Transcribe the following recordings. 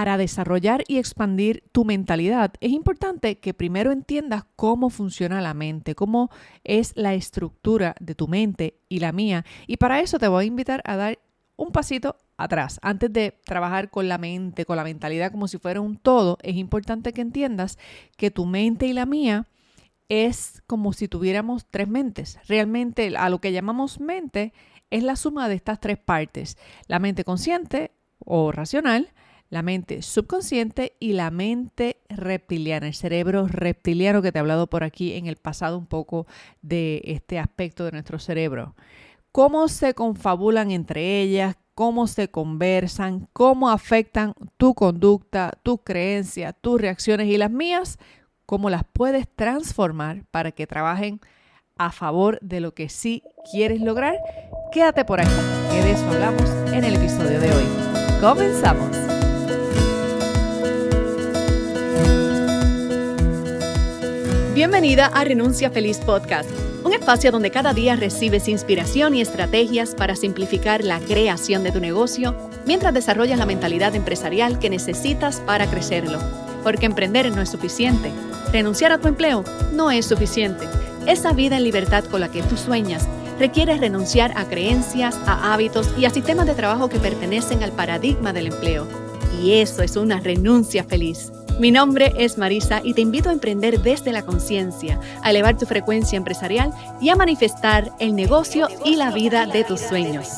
para desarrollar y expandir tu mentalidad, es importante que primero entiendas cómo funciona la mente, cómo es la estructura de tu mente y la mía. Y para eso te voy a invitar a dar un pasito atrás. Antes de trabajar con la mente, con la mentalidad como si fuera un todo, es importante que entiendas que tu mente y la mía es como si tuviéramos tres mentes. Realmente a lo que llamamos mente es la suma de estas tres partes. La mente consciente o racional, la mente subconsciente y la mente reptiliana, el cerebro reptiliano que te he hablado por aquí en el pasado un poco de este aspecto de nuestro cerebro. Cómo se confabulan entre ellas, cómo se conversan, cómo afectan tu conducta, tus creencias, tus reacciones y las mías, cómo las puedes transformar para que trabajen a favor de lo que sí quieres lograr. Quédate por aquí, que de eso hablamos en el episodio de hoy. ¡Comenzamos! Bienvenida a Renuncia Feliz Podcast, un espacio donde cada día recibes inspiración y estrategias para simplificar la creación de tu negocio mientras desarrollas la mentalidad empresarial que necesitas para crecerlo. Porque emprender no es suficiente. Renunciar a tu empleo no es suficiente. Esa vida en libertad con la que tú sueñas requiere renunciar a creencias, a hábitos y a sistemas de trabajo que pertenecen al paradigma del empleo. Y eso es una renuncia feliz. Mi nombre es Marisa y te invito a emprender desde la conciencia, a elevar tu frecuencia empresarial y a manifestar el negocio y la vida de tus sueños.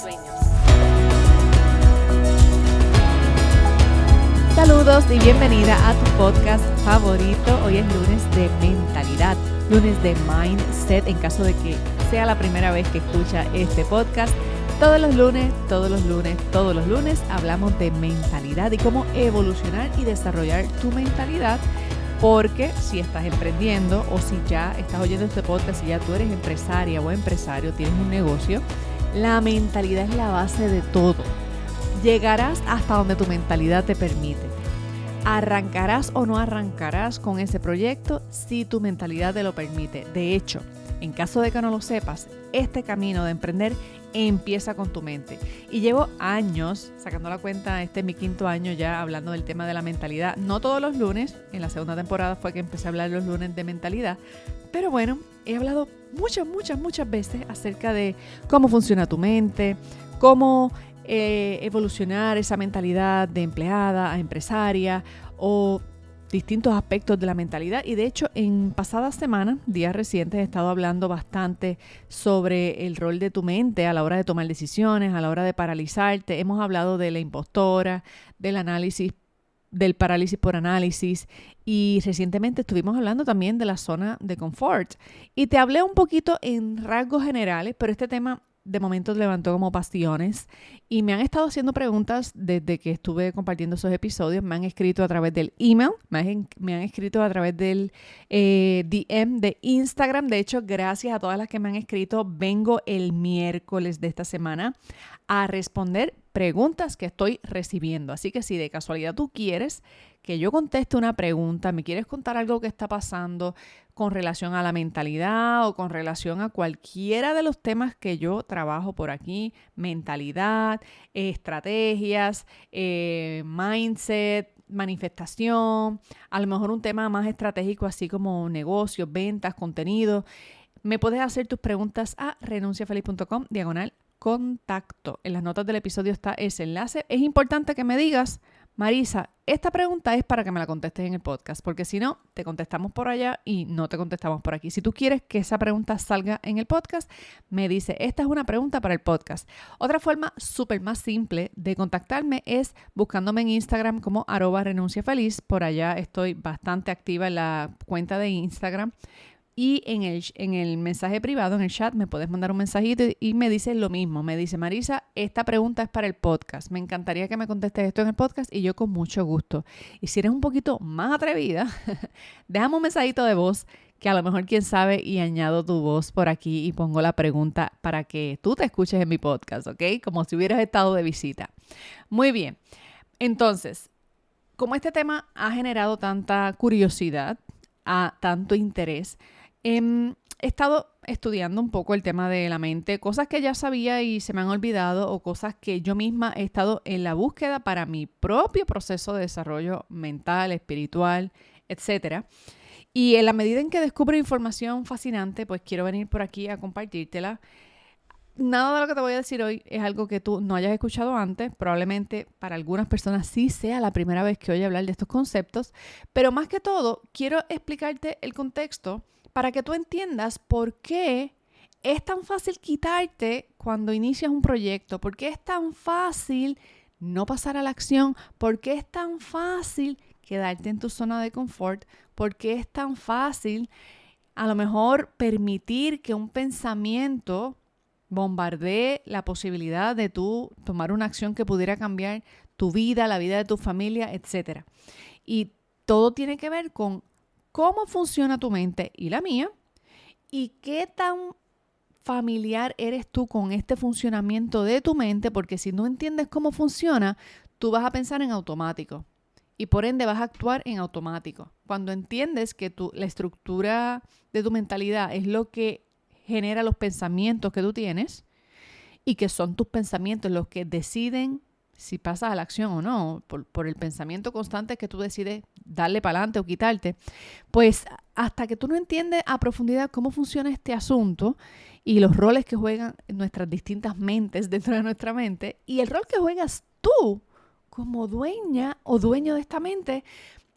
Saludos y bienvenida a tu podcast favorito. Hoy es lunes de mentalidad, lunes de mindset, en caso de que sea la primera vez que escucha este podcast. Todos los lunes hablamos de mentalidad y cómo evolucionar y desarrollar tu mentalidad, porque si estás emprendiendo o si ya estás oyendo este podcast, si ya tú eres empresaria o empresario, tienes un negocio, la mentalidad es la base de todo. Llegarás hasta donde tu mentalidad te permite. Arrancarás o no arrancarás con ese proyecto si tu mentalidad te lo permite. De hecho, en caso de que no lo sepas, este camino de emprender empieza con tu mente. Y llevo años sacando la cuenta, este es mi 5º año ya hablando del tema de la mentalidad. No todos los lunes, en la segunda temporada fue que empecé a hablar los lunes de mentalidad. Pero bueno, he hablado muchas veces acerca de cómo funciona tu mente, cómo evolucionar esa mentalidad de empleada a empresaria o distintos aspectos de la mentalidad. Y de hecho, en pasadas semanas, días recientes, he estado hablando bastante sobre el rol de tu mente a la hora de tomar decisiones, a la hora de paralizarte. Hemos hablado de la impostora, del análisis, del parálisis por análisis, y recientemente estuvimos hablando también de la zona de confort. Y te hablé un poquito en rasgos generales, pero este tema de momento levantó como passiones y me han estado haciendo preguntas desde que estuve compartiendo esos episodios. Me han escrito a través del email, me han escrito a través del DM de Instagram. De hecho, gracias a todas las que me han escrito, vengo el miércoles de esta semana a responder preguntas que estoy recibiendo. Así que si de casualidad tú quieres que yo conteste una pregunta, me quieres contar algo que está pasando con relación a la mentalidad o con relación a cualquiera de los temas que yo trabajo por aquí, mentalidad, estrategias, mindset, manifestación, a lo mejor un tema más estratégico así como negocios, ventas, contenido, me puedes hacer tus preguntas a renunciafeliz.com/contacto. En las notas del episodio está ese enlace. Es importante que me digas: Marisa, esta pregunta es para que me la contestes en el podcast, porque si no, te contestamos por allá y no te contestamos por aquí. Si tú quieres que esa pregunta salga en el podcast, me dice, esta es una pregunta para el podcast. Otra forma súper más simple de contactarme es buscándome en Instagram como @renunciafeliz. Por allá estoy bastante activa en la cuenta de Instagram. Y en el mensaje privado, en el chat, me puedes mandar un mensajito y me dices lo mismo. Me dice: Marisa, esta pregunta es para el podcast. Me encantaría que me contestes esto en el podcast y yo con mucho gusto. Y si eres un poquito más atrevida, déjame un mensajito de voz que a lo mejor, quién sabe, y añado tu voz por aquí y pongo la pregunta para que tú te escuches en mi podcast, ¿ok? Como si hubieras estado de visita. Muy bien. Entonces, como este tema ha generado tanta curiosidad, tanto interés, he estado estudiando un poco el tema de la mente, cosas que ya sabía y se me han olvidado o cosas que yo misma he estado en la búsqueda para mi propio proceso de desarrollo mental, espiritual, etcétera. Y en la medida en que descubro información fascinante, pues quiero venir por aquí a compartírtela. Nada de lo que te voy a decir hoy es algo que tú no hayas escuchado antes. Probablemente para algunas personas sí sea la primera vez que oye hablar de estos conceptos. Pero más que todo, quiero explicarte el contexto para que tú entiendas por qué es tan fácil quitarte cuando inicias un proyecto. ¿Por qué es tan fácil no pasar a la acción? ¿Por qué es tan fácil quedarte en tu zona de confort? ¿Por qué es tan fácil a lo mejor permitir que un pensamiento bombardee la posibilidad de tú tomar una acción que pudiera cambiar tu vida, la vida de tu familia, etcétera? Y todo tiene que ver con cómo funciona tu mente y la mía y qué tan familiar eres tú con este funcionamiento de tu mente, porque si no entiendes cómo funciona, tú vas a pensar en automático y por ende vas a actuar en automático. Cuando entiendes que la estructura de tu mentalidad es lo que genera los pensamientos que tú tienes y que son tus pensamientos los que deciden si pasas a la acción o no, por el pensamiento constante que tú decides darle para adelante o quitarte, pues hasta que tú no entiendes a profundidad cómo funciona este asunto y los roles que juegan nuestras distintas mentes dentro de nuestra mente y el rol que juegas tú como dueña o dueño de esta mente,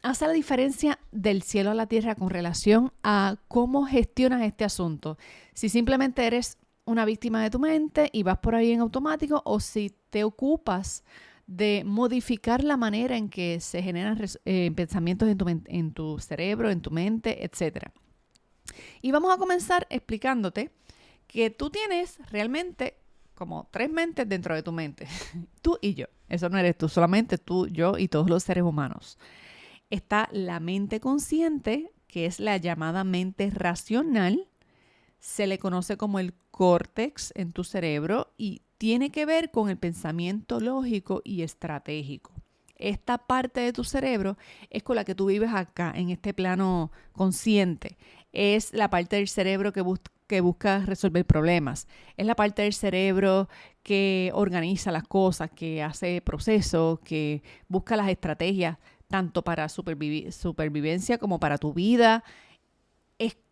hace la diferencia del cielo a la tierra con relación a cómo gestionas este asunto. Si simplemente eres una víctima de tu mente y vas por ahí en automático, o si te ocupas de modificar la manera en que se generan pensamientos en tu cerebro, en tu mente, etc. Y vamos a comenzar explicándote que tú tienes realmente como 3 mentes dentro de tu mente. Tú y yo. Eso no eres tú, solamente tú, yo y todos los seres humanos. Está la mente consciente, que es la llamada mente racional. Se le conoce como el córtex en tu cerebro y tiene que ver con el pensamiento lógico y estratégico. Esta parte de tu cerebro es con la que tú vives acá, en este plano consciente. Es la parte del cerebro que busca resolver problemas. Es la parte del cerebro que organiza las cosas, que hace procesos, que busca las estrategias, tanto para supervivencia como para tu vida.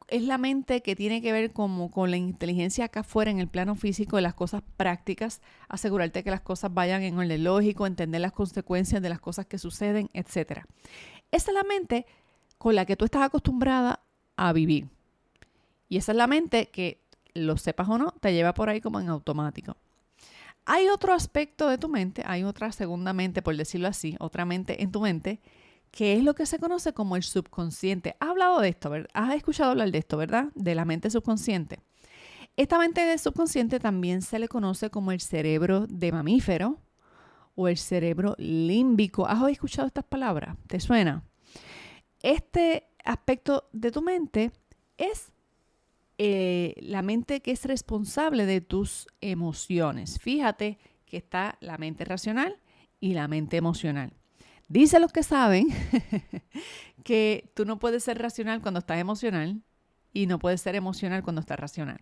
Es la mente que tiene que ver como con la inteligencia acá afuera en el plano físico de las cosas prácticas, asegurarte que las cosas vayan en orden lógico, entender las consecuencias de las cosas que suceden, etc. Esa es la mente con la que tú estás acostumbrada a vivir. Y esa es la mente que, lo sepas o no, te lleva por ahí como en automático. Hay otro aspecto de tu mente, hay otra segunda mente, por decirlo así, otra mente en tu mente, que es lo que se conoce como el subconsciente. ¿Has hablado de esto, verdad? ¿Has escuchado hablar de esto, verdad? De la mente subconsciente. Esta mente subconsciente también se le conoce como el cerebro de mamífero o el cerebro límbico. ¿Has escuchado estas palabras? ¿Te suena? Este aspecto de tu mente es la mente que es responsable de tus emociones. Fíjate que está la mente racional y la mente emocional. Dicen los que saben que tú no puedes ser racional cuando estás emocional y no puedes ser emocional cuando estás racional.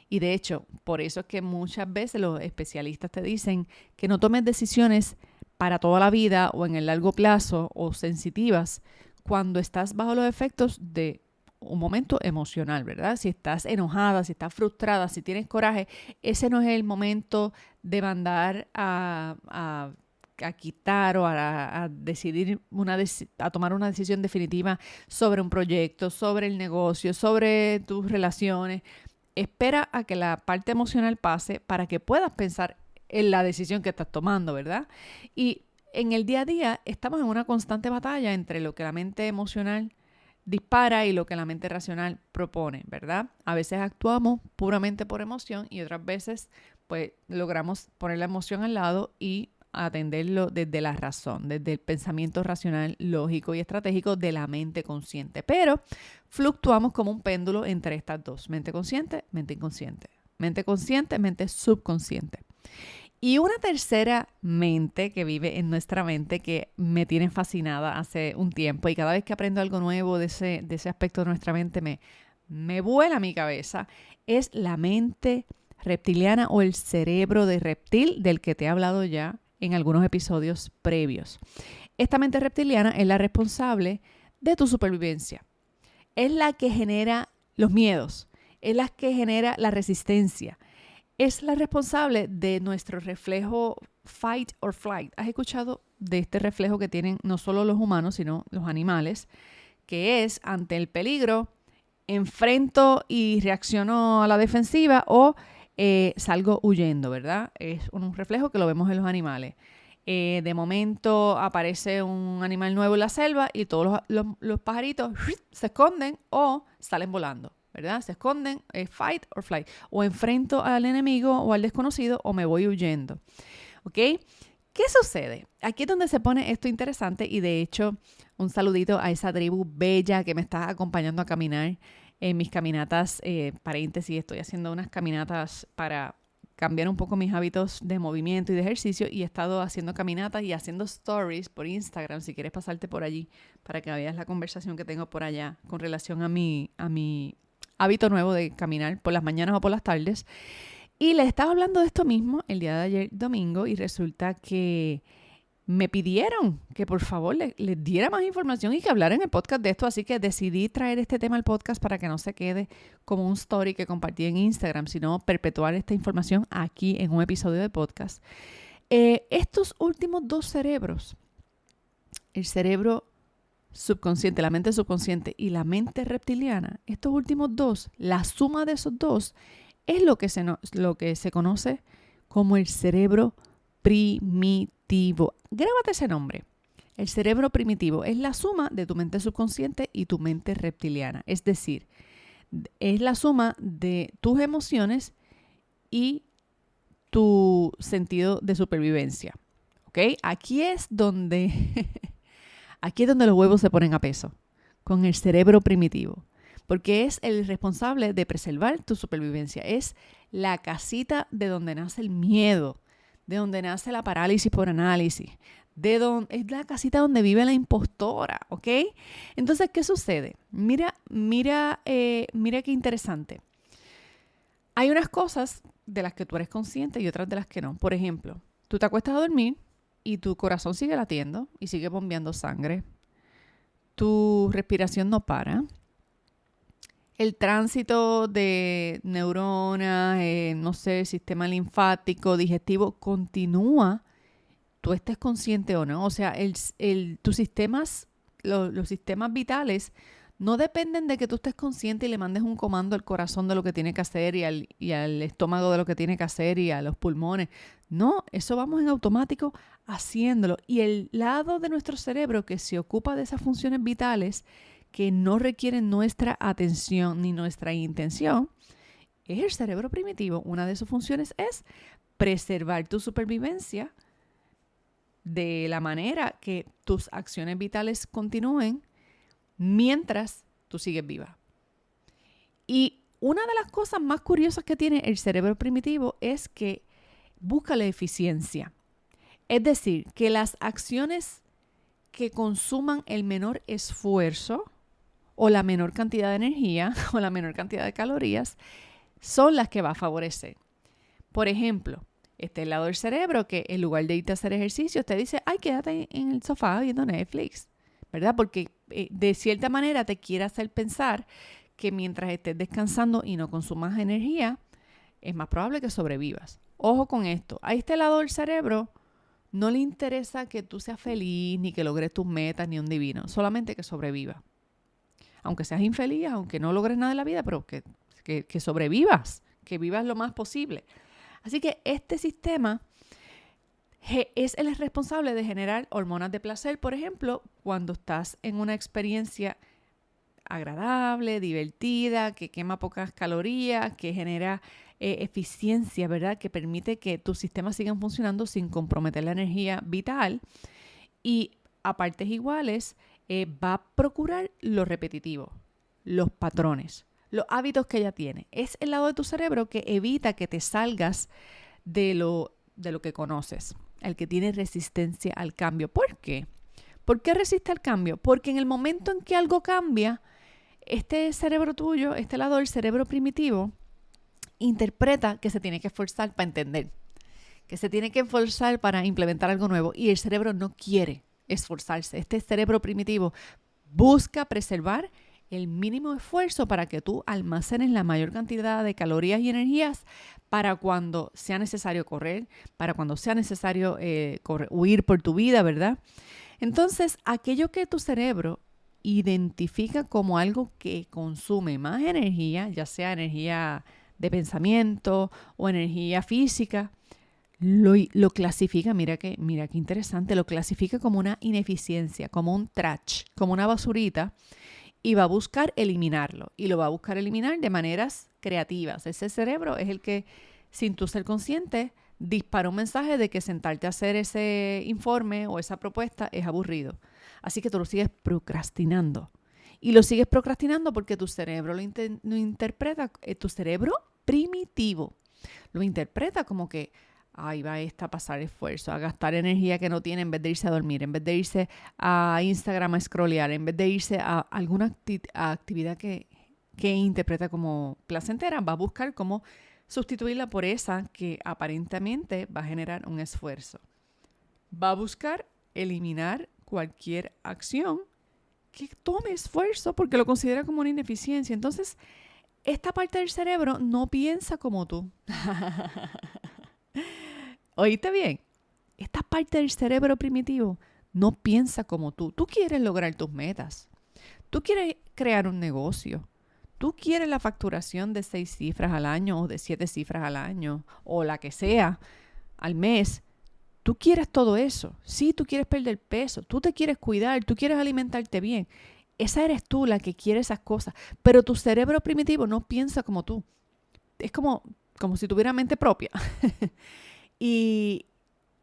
Y de hecho, por eso es que muchas veces los especialistas te dicen que no tomes decisiones para toda la vida o en el largo plazo o sensitivas cuando estás bajo los efectos de un momento emocional, ¿verdad? Si estás enojada, si estás frustrada, si tienes coraje, ese no es el momento de mandar a quitar o a decidir a tomar una decisión definitiva sobre un proyecto, sobre el negocio, sobre tus relaciones. Espera a que la parte emocional pase para que puedas pensar en la decisión que estás tomando, ¿verdad? Y en el día a día estamos en una constante batalla entre lo que la mente emocional dispara y lo que la mente racional propone, ¿verdad? A veces actuamos puramente por emoción y otras veces pues logramos poner la emoción al lado y atenderlo desde la razón, desde el pensamiento racional, lógico y estratégico de la mente consciente. Pero fluctuamos como un péndulo entre estas dos, mente consciente, mente inconsciente, mente consciente, mente subconsciente. Y una tercera mente que vive en nuestra mente que me tiene fascinada hace un tiempo y cada vez que aprendo algo nuevo de ese aspecto de nuestra mente me vuela mi cabeza, es la mente reptiliana o el cerebro de reptil del que te he hablado ya en algunos episodios previos. Esta mente reptiliana es la responsable de tu supervivencia. Es la que genera los miedos, es la que genera la resistencia, es la responsable de nuestro reflejo fight or flight. ¿Has escuchado de este reflejo que tienen no solo los humanos, sino los animales, que es ante el peligro, enfrento y reacciono a la defensiva o salgo huyendo, ¿verdad? Es un reflejo que lo vemos en los animales. De momento aparece un animal nuevo en la selva y todos los pajaritos se esconden o salen volando, ¿verdad? Se esconden, fight or flight. O enfrento al enemigo o al desconocido o me voy huyendo. ¿Ok? ¿Qué sucede? Aquí es donde se pone esto interesante y de hecho un saludito a esa tribu bella que me está acompañando a caminar en mis caminatas, paréntesis, estoy haciendo unas caminatas para cambiar un poco mis hábitos de movimiento y de ejercicio y he estado haciendo caminatas y haciendo stories por Instagram, si quieres pasarte por allí para que veas la conversación que tengo por allá con relación a mi hábito nuevo de caminar por las mañanas o por las tardes. Y les estaba hablando de esto mismo el día de ayer, domingo, y resulta que me pidieron que por favor les diera más información y que hablara en el podcast de esto, así que decidí traer este tema al podcast para que no se quede como un story que compartí en Instagram, sino perpetuar esta información aquí en un episodio de podcast. Estos últimos dos cerebros, el cerebro subconsciente, la mente subconsciente y la mente reptiliana, estos últimos dos, la suma de esos dos es lo que se conoce como el cerebro primitivo. Grábate ese nombre. El cerebro primitivo es la suma de tu mente subconsciente y tu mente reptiliana. Es decir, es la suma de tus emociones y tu sentido de supervivencia. ¿Ok? Aquí es donde los huevos se ponen a peso, con el cerebro primitivo. Porque es el responsable de preservar tu supervivencia. Es la casita de donde nace el miedo, de donde nace la parálisis por análisis, es la casita donde vive la impostora, ¿ok? Entonces, ¿qué sucede? Mira qué interesante. Hay unas cosas de las que tú eres consciente y otras de las que no. Por ejemplo, tú te acuestas a dormir y tu corazón sigue latiendo y sigue bombeando sangre. Tu respiración no para. El tránsito de neuronas, sistema linfático, digestivo, continúa, tú estés consciente o no. O sea, tus sistemas, los sistemas vitales no dependen de que tú estés consciente y le mandes un comando al corazón de lo que tiene que hacer y al estómago de lo que tiene que hacer y a los pulmones. No, eso vamos en automático haciéndolo. Y el lado de nuestro cerebro que se ocupa de esas funciones vitales que no requieren nuestra atención ni nuestra intención, es el cerebro primitivo. Una de sus funciones es preservar tu supervivencia de la manera que tus acciones vitales continúen mientras tú sigues viva. Y una de las cosas más curiosas que tiene el cerebro primitivo es que busca la eficiencia. Es decir, que las acciones que consuman el menor esfuerzo o la menor cantidad de energía o la menor cantidad de calorías son las que va a favorecer. Por ejemplo, el lado del cerebro que en lugar de irte a hacer ejercicio te dice, ay, quédate en el sofá viendo Netflix, ¿verdad? Porque de cierta manera te quiere hacer pensar que mientras estés descansando y no consumas energía, es más probable que sobrevivas. Ojo con esto, a este lado del cerebro no le interesa que tú seas feliz, ni que logres tus metas, ni un divino, solamente que sobrevivas. Aunque seas infeliz, aunque no logres nada en la vida, pero que sobrevivas, que vivas lo más posible. Así que este sistema es el responsable de generar hormonas de placer, por ejemplo, cuando estás en una experiencia agradable, divertida, que quema pocas calorías, que genera eficiencia, ¿verdad? Que permite que tus sistemas sigan funcionando sin comprometer la energía vital. Y a partes iguales, va a procurar lo repetitivo, los patrones, los hábitos que ella tiene. Es el lado de tu cerebro que evita que te salgas de lo que conoces, el que tiene resistencia al cambio. ¿Por qué? ¿Por qué resiste al cambio? Porque en el momento en que algo cambia, Este cerebro tuyo, este lado del cerebro primitivo, interpreta que se tiene que esforzar para entender, que se tiene que esforzar para implementar algo nuevo, y el cerebro no quiere esforzarse. Este cerebro primitivo busca preservar el mínimo esfuerzo para que tú almacenes la mayor cantidad de calorías y energías para cuando sea necesario correr, para cuando sea necesario huir por tu vida, ¿verdad? Entonces, aquello que tu cerebro identifica como algo que consume más energía, ya sea energía de pensamiento o energía física, lo clasifica, mira qué interesante, lo clasifica como una ineficiencia, como un trash, como una basurita, y va a buscar eliminarlo. Y lo va a buscar eliminar de maneras creativas. Ese cerebro es el que, sin tu ser consciente, dispara un mensaje de que sentarte a hacer ese informe o esa propuesta es aburrido. Así que tú lo sigues procrastinando. Y lo sigues procrastinando porque tu cerebro lo interpreta, tu cerebro primitivo lo interpreta como que ahí va esta a pasar esfuerzo, a gastar energía que no tiene en vez de irse a dormir, en vez de irse a Instagram a scrollear, en vez de irse a alguna actividad que interpreta como placentera, va a buscar cómo sustituirla por esa que aparentemente va a generar un esfuerzo. Va a buscar eliminar cualquier acción que tome esfuerzo porque lo considera como una ineficiencia. Entonces, esta parte del cerebro no piensa como tú. ¿Oíste bien? Esta parte del cerebro primitivo no piensa como tú. Tú quieres lograr tus metas. Tú quieres crear un negocio. Tú quieres la facturación de 6 cifras al año o de 7 cifras al año o la que sea al mes. Tú quieres todo eso. Sí, tú quieres perder peso. Tú te quieres cuidar. Tú quieres alimentarte bien. Esa eres tú la que quiere esas cosas. Pero tu cerebro primitivo no piensa como tú. Es como si tuviera mente propia. Y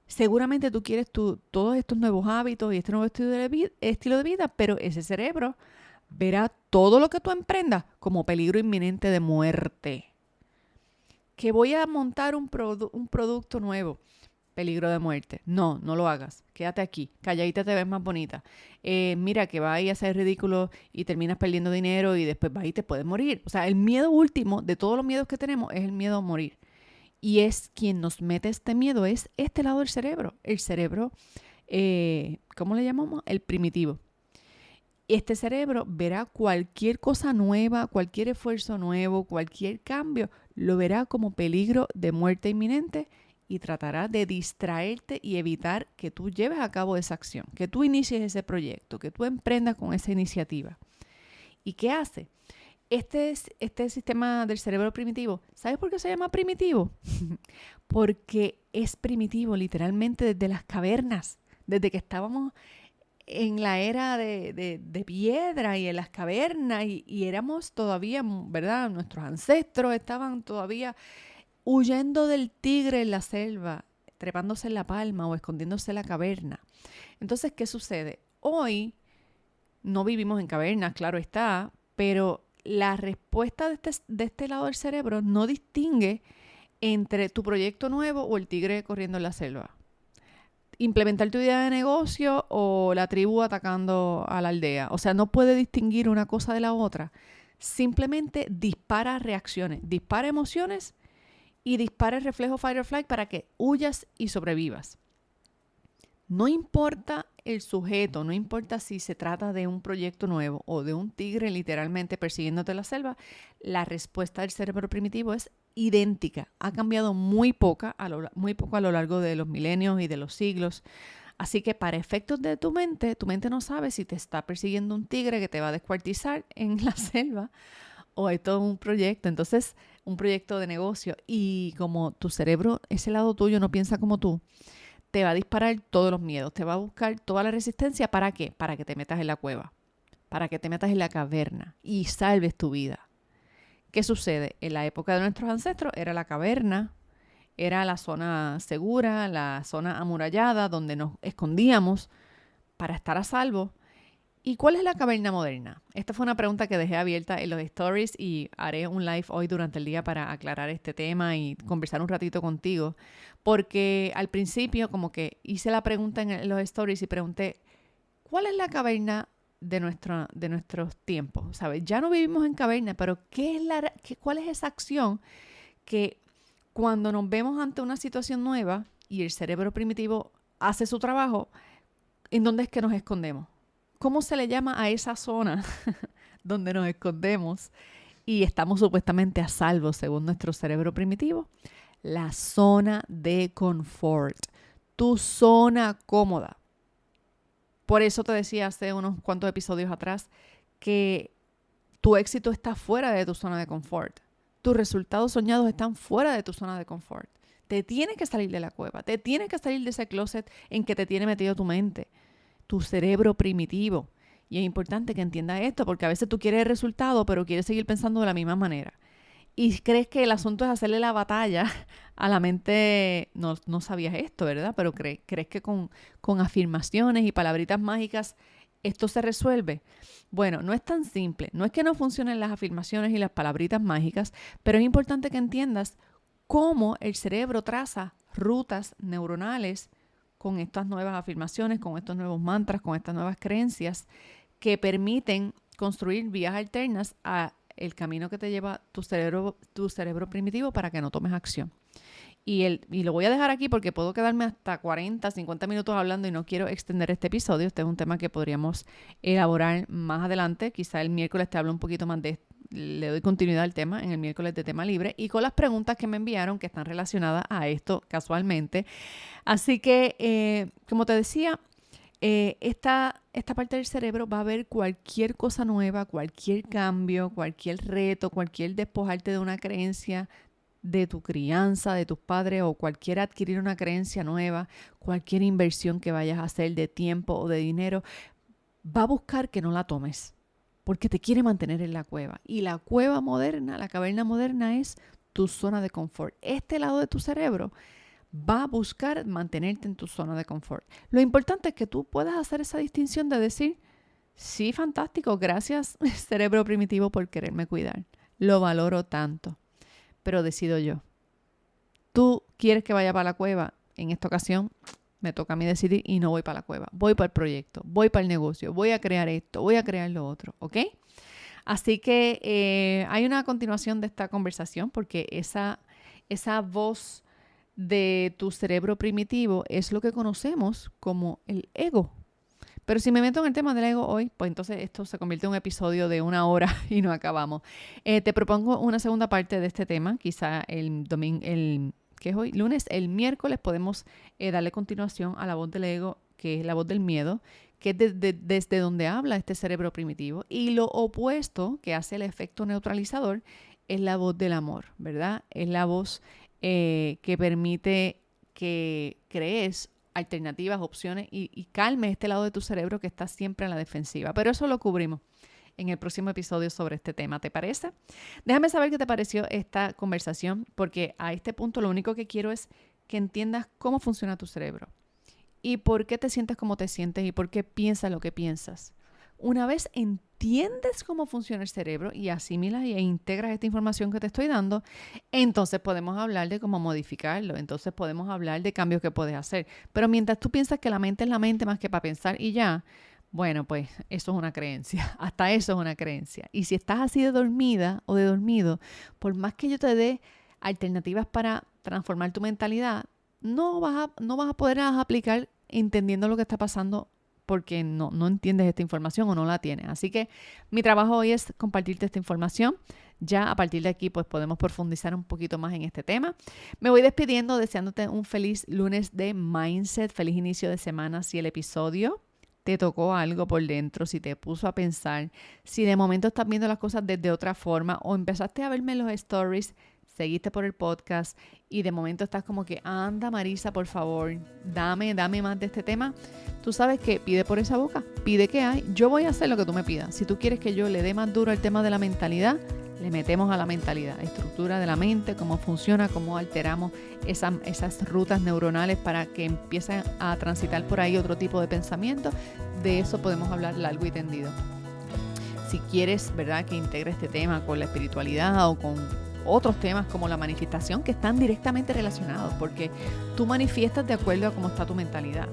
seguramente tú quieres todos estos nuevos hábitos y este nuevo estilo de vida, pero ese cerebro verá todo lo que tú emprendas como peligro inminente de muerte. Que voy a montar un producto nuevo, peligro de muerte. No lo hagas. Quédate aquí. Calladita te ves más bonita. Mira que vas a hacer ridículo y terminas perdiendo dinero y después vas y te puedes morir. O sea, el miedo último de todos los miedos que tenemos es el miedo a morir. Y es quien nos mete este miedo, es este lado del cerebro. El cerebro, ¿cómo le llamamos? El primitivo. Este cerebro verá cualquier cosa nueva, cualquier esfuerzo nuevo, cualquier cambio, lo verá como peligro de muerte inminente y tratará de distraerte y evitar que tú lleves a cabo esa acción, que tú inicies ese proyecto, que tú emprendas con esa iniciativa. ¿Y qué hace? Este sistema del cerebro primitivo, ¿sabes por qué se llama primitivo? Porque es primitivo literalmente desde las cavernas, desde que estábamos en la era de piedra y en las cavernas y éramos todavía, ¿verdad? Nuestros ancestros estaban todavía huyendo del tigre en la selva, trepándose en la palma o escondiéndose en la caverna. Entonces, ¿qué sucede? Hoy no vivimos en cavernas, claro está, pero la respuesta de este lado del cerebro no distingue entre tu proyecto nuevo o el tigre corriendo en la selva. Implementar tu idea de negocio o la tribu atacando a la aldea. O sea, no puede distinguir una cosa de la otra. Simplemente dispara reacciones, dispara emociones y dispara el reflejo fight or flight para que huyas y sobrevivas. No importa el sujeto, no importa si se trata de un proyecto nuevo o de un tigre literalmente persiguiéndote en la selva, la respuesta del cerebro primitivo es idéntica. Ha cambiado muy poco a lo largo de los milenios y de los siglos. Así que para efectos de tu mente no sabe si te está persiguiendo un tigre que te va a descuartizar en la selva o hay todo un proyecto. Entonces, un proyecto de negocio. Y como tu cerebro, ese lado tuyo no piensa como tú, te va a disparar todos los miedos, te va a buscar toda la resistencia. ¿Para qué? Para que te metas en la cueva, para que te metas en la caverna y salves tu vida. ¿Qué sucede? En la época de nuestros ancestros era la caverna, era la zona segura, la zona amurallada donde nos escondíamos para estar a salvo. ¿Y cuál es la caverna moderna? Esta fue una pregunta que dejé abierta en los stories y haré un live hoy durante el día para aclarar este tema y conversar un ratito contigo. Porque al principio como que hice la pregunta en los stories y pregunté, ¿cuál es la caverna de nuestros tiempos, ¿sabes? Ya no vivimos en caverna, pero ¿cuál es esa acción que cuando nos vemos ante una situación nueva y el cerebro primitivo hace su trabajo, ¿en dónde es que nos escondemos? ¿Cómo se le llama a esa zona donde nos escondemos y estamos supuestamente a salvo según nuestro cerebro primitivo? La zona de confort, tu zona cómoda. Por eso te decía hace unos cuantos episodios atrás que tu éxito está fuera de tu zona de confort. Tus resultados soñados están fuera de tu zona de confort. Te tienes que salir de la cueva, te tienes que salir de ese closet en que te tiene metido tu mente, tu cerebro primitivo. Y es importante que entiendas esto porque a veces tú quieres el resultado, pero quieres seguir pensando de la misma manera. Y crees que el asunto es hacerle la batalla a la mente. No sabías esto, ¿verdad? Pero crees que con afirmaciones y palabritas mágicas esto se resuelve. Bueno, no es tan simple. No es que no funcionen las afirmaciones y las palabritas mágicas, pero es importante que entiendas cómo el cerebro traza rutas neuronales con estas nuevas afirmaciones, con estos nuevos mantras, con estas nuevas creencias que permiten construir vías alternas a el camino que te lleva tu cerebro primitivo para que no tomes acción. Y lo voy a dejar aquí porque puedo quedarme hasta 40, 50 minutos hablando y no quiero extender este episodio. Este es un tema que podríamos elaborar más adelante. Quizá el miércoles te hablo un poquito más de esto. Le doy continuidad al tema en el miércoles de tema libre y con las preguntas que me enviaron que están relacionadas a esto casualmente. Así que, como te decía, esta parte del cerebro va a ver cualquier cosa nueva, cualquier cambio, cualquier reto, cualquier despojarte de una creencia de tu crianza, de tus padres o cualquier adquirir una creencia nueva, cualquier inversión que vayas a hacer de tiempo o de dinero, va a buscar que no la tomes porque te quiere mantener en la cueva. Y la cueva moderna, la caverna moderna es tu zona de confort. Este lado de tu cerebro va a buscar mantenerte en tu zona de confort. Lo importante es que tú puedas hacer esa distinción de decir, sí, fantástico, gracias cerebro primitivo por quererme cuidar. Lo valoro tanto, pero decido yo. Tú quieres que vaya para la cueva. En esta ocasión me toca a mí decidir y no voy para la cueva. Voy para el proyecto, voy para el negocio, voy a crear esto, voy a crear lo otro, ¿ok? Así que hay una continuación de esta conversación porque esa voz de tu cerebro primitivo es lo que conocemos como el ego. Pero si me meto en el tema del ego hoy, pues entonces esto se convierte en un episodio de 1 hora y no acabamos. Te propongo una segunda parte de este tema, quizá el domingo, ¿qué es hoy? Lunes, el miércoles podemos darle continuación a la voz del ego, que es la voz del miedo, que es desde donde habla este cerebro primitivo. Y lo opuesto, que hace el efecto neutralizador, es la voz del amor, ¿verdad? Es la voz que permite que crees alternativas, opciones y calmes este lado de tu cerebro que está siempre en la defensiva. Pero eso lo cubrimos en el próximo episodio sobre este tema. ¿Te parece? Déjame saber qué te pareció esta conversación, porque a este punto lo único que quiero es que entiendas cómo funciona tu cerebro y por qué te sientes como te sientes y por qué piensas lo que piensas. Una vez entiendes cómo funciona el cerebro y asimilas e integras esta información que te estoy dando, entonces podemos hablar de cómo modificarlo, entonces podemos hablar de cambios que puedes hacer. Pero mientras tú piensas que la mente es la mente más que para pensar y ya, bueno, pues eso es una creencia, hasta eso es una creencia. Y si estás así de dormida o de dormido, por más que yo te dé alternativas para transformar tu mentalidad, no vas a poderlas aplicar entendiendo lo que está pasando porque no entiendes esta información o no la tienes. Así que mi trabajo hoy es compartirte esta información. Ya a partir de aquí pues podemos profundizar un poquito más en este tema. Me voy despidiendo deseándote un feliz lunes de Mindset, feliz inicio de semana. Si el episodio te tocó algo por dentro, si te puso a pensar, si de momento estás viendo las cosas desde otra forma o empezaste a verme en los stories, seguiste por el podcast y de momento estás como que, anda Marisa, por favor, dame más de este tema. Tú sabes que pide por esa boca, pide que hay. Yo voy a hacer lo que tú me pidas. Si tú quieres que yo le dé más duro al tema de la mentalidad, le metemos a la mentalidad, estructura de la mente, cómo funciona, cómo alteramos esas rutas neuronales para que empiecen a transitar por ahí otro tipo de pensamiento. De eso podemos hablar largo y tendido. Si quieres, ¿verdad?, que integre este tema con la espiritualidad o con otros temas como la manifestación que están directamente relacionados, porque tú manifiestas de acuerdo a cómo está tu mentalidad.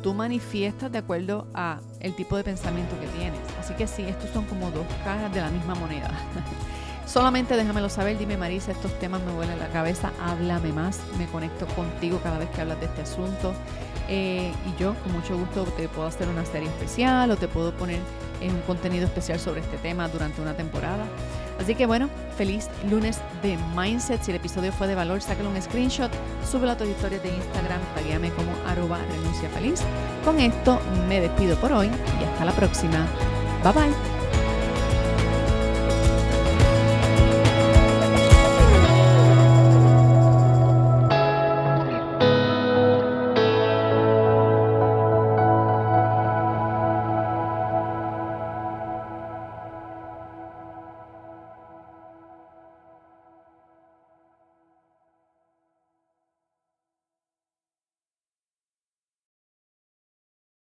tú manifiestas de acuerdo a el tipo de pensamiento que tienes. Así que sí, estos son como dos caras de la misma moneda. Solamente déjamelo saber, dime Marisa, estos temas me vuelan la cabeza, háblame más, me conecto contigo cada vez que hablas de este asunto. Y yo con mucho gusto te puedo hacer una serie especial o te puedo poner un contenido especial sobre este tema durante una temporada. Así que bueno, feliz lunes de Mindset. Si el episodio fue de valor, sácale un screenshot, súbelo a tus historias de Instagram, taguéame como @renunciafeliz. Con esto me despido por hoy y hasta la próxima. Bye bye.